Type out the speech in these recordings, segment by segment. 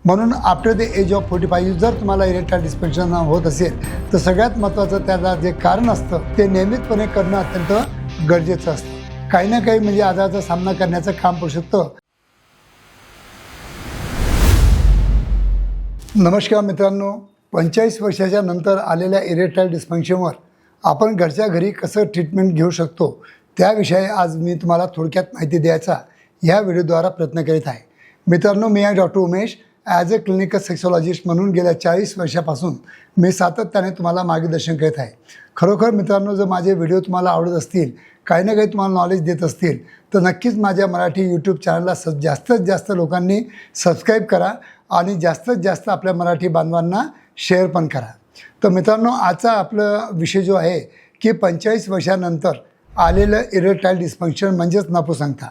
म्हणून after the age of 45 जर तुम्हाला इरेक्टाईल डिस्फंक्शन होत असेल तर सगळ्यात महत्त्वाचं त्याला जे कारण असतं ते नियमितपणे करणं अत्यंत गरजेचं असतं. काही ना काही म्हणजे आजाराचा सामना करण्याचं काम पडू शकतं. नमस्कार मित्रांनो, 45 वर्षाच्या नंतर आलेल्या इरेक्टाईल डिस्फंक्शनवर आपण घरच्या घरी कसं ट्रीटमेंट घेऊ शकतो त्याविषयी आज मी तुम्हाला थोडक्यात माहिती द्यायचा या व्हिडिओद्वारा प्रयत्न करीत आहे. मित्रांनो, मी आहे doctor Umesh. As a clinical sexologist म्हणून गेल्या 40 वर्षापासून मी सातत्याने तुम्हाला मार्गदर्शन करीत आहे. खरोखर मित्रांनो, जर माझे व्हिडिओ तुम्हाला आवडत असतील, काही ना काही तुम्हाला नॉलेज देत असतील तर नक्कीच माझ्या मराठी यूट्यूब चॅनलला जास्तीत जास्त लोकांनी सबस्क्राईब करा आणि जास्तीत जास्त आपल्या मराठी बांधवांना शेअर पण करा. तर मित्रांनो, आजचा आपला विषय जो आहे की 45 वर्षानंतर आलेलं इरेक्टाईल डिस्फंक्शन म्हणजेच नपुंसकता.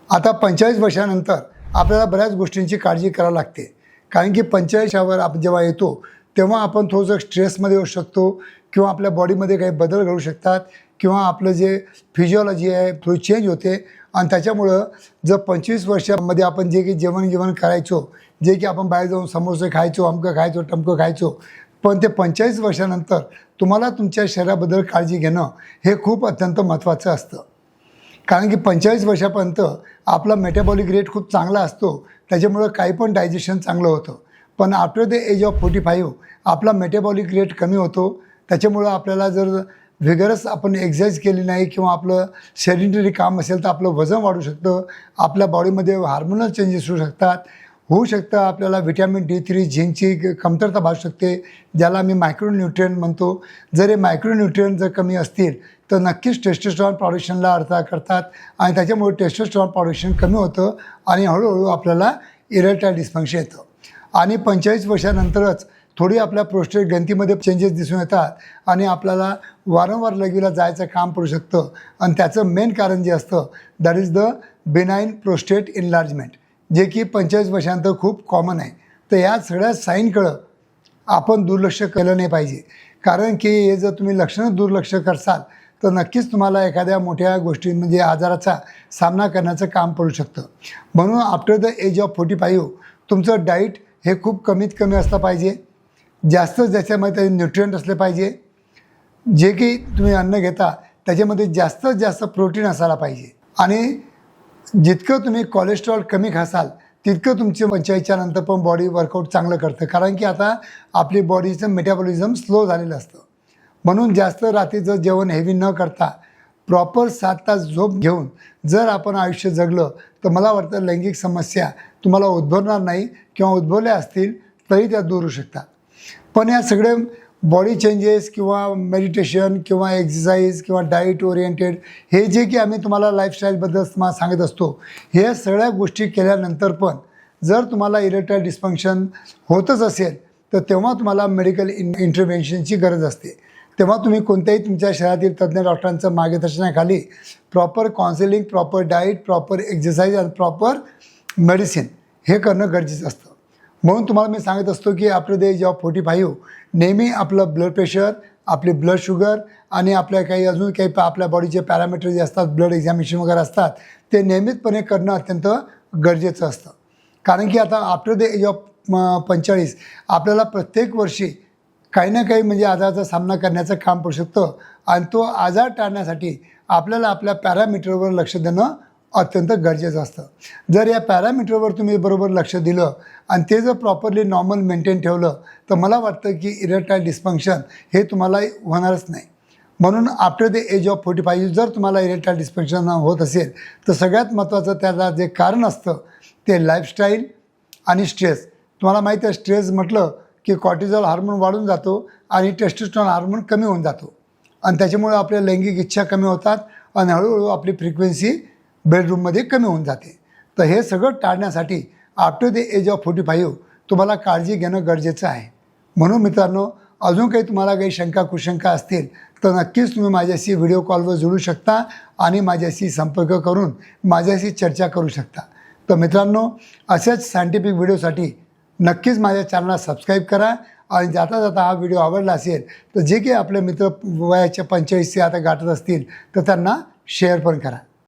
आता 45 वर्षानंतर आपल्याला बऱ्याच गोष्टींची काळजी करावी लागते, कारण की 45वर आपण जेव्हा येतो तेव्हा आपण थोडंसं स्ट्रेसमध्ये येऊ शकतो किंवा आपल्या बॉडीमध्ये काही बदल घडू शकतात किंवा आपलं जे फिजिओलॉजी आहे थोडी चेंज होते. आणि त्याच्यामुळं जर 25 वर्षामध्ये आपण जे की जेवण करायचो, जे की आपण बाहेर जाऊन समोसे खायचो, अमकं खायचो, टमकं खायचो, पण ते 45 वर्षानंतर तुम्हाला तुमच्या शरीराबद्दल काळजी घेणं हे खूप अत्यंत महत्त्वाचं असतं. कारण की 45 वर्षापर्यंत आपला मेटाबॉलिक रेट खूप चांगला असतो, त्याच्यामुळं काही पण डायजेशन चांगलं होतं. पण आफ्टर द एज ऑफ 45 आपला मेटाबॉलिक रेट कमी होतो. त्याच्यामुळं आपल्याला जर व्हिगरस आपण एक्सरसाइज केली नाही किंवा आपलं सेडेंटरी काम असेल तर आपलं वजन वाढू शकतं, आपल्या बॉडीमध्ये हार्मोनल चेंजेस होऊ शकतं. आपल्याला व्हिटॅमिन D3 झिंकची कमतरता भासू शकते, ज्याला आम्ही मायक्रोन्यूट्रिएंट म्हणतो. जर हे मायक्रोन्यूट्रिएंट जर कमी असतील तर नक्कीच टेस्टोस्टेरॉन प्रोडक्शनला अडथळा करतात आणि त्याच्यामुळे टेस्टोस्टेरॉन प्रोडक्शन कमी होतं आणि हळूहळू आपल्याला इरेक्टाईल डिस्फंक्शन येतं. आणि 45 वर्षानंतरच थोडी आपल्या प्रोस्टेट ग्रंथीमध्ये चेंजेस दिसून येतात आणि आपल्याला वारंवार लगवीला जायचं काम पडू शकतं. आणि त्याचं मेन कारण जे असतं that is the benign prostate enlargement, जे की 45 वर्षानंतर खूप कॉमन आहे. तर या सगळ्या साईनकडं आपण दुर्लक्ष केलं नाही पाहिजे, कारण की हे जर तुम्ही लक्षणं दुर्लक्ष करसाल तर नक्कीच तुम्हाला एखाद्या मोठ्या गोष्टी म्हणजे आजाराचा सामना करण्याचं काम पडू शकतं. म्हणून आफ्टर द एज ऑफ 45 तुमचं डाईट हे खूप कमीत कमी असलं पाहिजे. जास्त ज्याच्यामध्ये न्यूट्रिएंट असले पाहिजे. जे की तुम्ही अन्न घेता त्याच्यामध्ये जास्तीत जास्त प्रोटीन असायला पाहिजे. आणि जितकं तुम्ही कोलेस्ट्रॉल कमी खासाल तितकं तुमचे 45च्या नंतर पण बॉडी वर्कआउट चांगलं करतं, कारण की आता आपली बॉडीचं मेटाबॉलिझम स्लो झालेलं असतं. म्हणून जास्त रात्रीचं जेवण हेवी न करता प्रॉपर 7 तास झोप घेऊन जर आपण आयुष्य जगलं तर मला वाटतं लैंगिक समस्या तुम्हाला उद्भवणार नाही किंवा उद्भवल्या असतील तरी त्या दूर होऊ शकतात. पण या सगळे बॉडी चेंजेस किंवा मेडिटेशन किंवा एक्सरसाइज किंवा डाईट ओरिएंटेड हे जे की आम्ही तुम्हाला लाईफस्टाईलबद्दल तुम्हाला सांगत असतो, हे सगळ्या गोष्टी केल्यानंतर पण जर तुम्हाला इरेक्टाईल डिस्फंक्शन होतच असेल तर तेव्हा तुम्हाला मेडिकल इंटरव्हेन्शनची गरज असते. तेव्हा तुम्ही कोणत्याही तुमच्या शहरातील तज्ज्ञ डॉक्टरांचं मार्गदर्शनाखाली proper counselling, proper diet, proper exercise आणि प्रॉपर मेडिसिन हे करणं गरजेचं असतं. म्हणून तुम्हाला मी सांगत असतो की आफ्टर द एज ऑफ 45 नेहमी आपलं ब्लड प्रेशर, आपली ब्लड शुगर आणि आपल्या काही अजून काही आपल्या बॉडीचे पॅरामीटर जे असतात, ब्लड एक्झामिनेशन वगैरे असतात, ते नियमितपणे करणं अत्यंत गरजेचं असतं. कारण की आता आफ्टर द एज ऑफ 45 आपल्याला प्रत्येक वर्षी काही ना काही म्हणजे आजाराचा सामना करण्याचं काम पडू शकतं. आणि तो आजार टाळण्यासाठी आपल्याला आपल्या पॅरामीटरवर लक्ष देणं अत्यंत गरजेचं असतं. जर या पॅरामीटरवर तुम्ही बरोबर लक्ष दिलं आणि ते जर प्रॉपरली नॉर्मल मेंटेन ठेवलं तर मला वाटतं की इरेक्टाईल डिस्फंक्शन हे तुम्हाला होणारच नाही. म्हणून आफ्टर द एज ऑफ 45 जर तुम्हाला इरेक्टाईल डिस्फंक्शन होत असेल तर सगळ्यात महत्त्वाचं त्याला जे कारण असतं ते लाईफस्टाईल आणि स्ट्रेस. तुम्हाला माहिती आहे, स्ट्रेस म्हटलं की कॉर्टिझॉल हार्मोन वाढून जातो आणि टेस्टोस्टेरॉन हार्मोन कमी होऊन जातो आणि त्याच्यामुळे आपल्या लैंगिक इच्छा कमी होतात आणि हळूहळू आपली फ्रिक्वेन्सी बेडरूममध्ये कमी होऊन जाते. तर हे सगळं टाळण्यासाठी आफ्टर द एज ऑफ 45 तुम्हाला काळजी घेणं गरजेचं आहे. म्हणून मित्रांनो, अजून काही तुम्हाला काही शंका कुशंका असतील तर नक्कीच तुम्ही माझ्याशी व्हिडिओ कॉलवर जोडू शकता आणि माझ्याशी संपर्क करून माझ्याशी चर्चा करू शकता. तर मित्रांनो, अशाच सायंटिफिक व्हिडिओसाठी नक्कीच माझ्या चॅनलला सबस्क्राईब करा आणि जाता जाता हा व्हिडिओ आवडला असेल तर जे काही आपले मित्र वयाच्या 45 आता गाठत असतील तर त्यांना शेअर पण करा.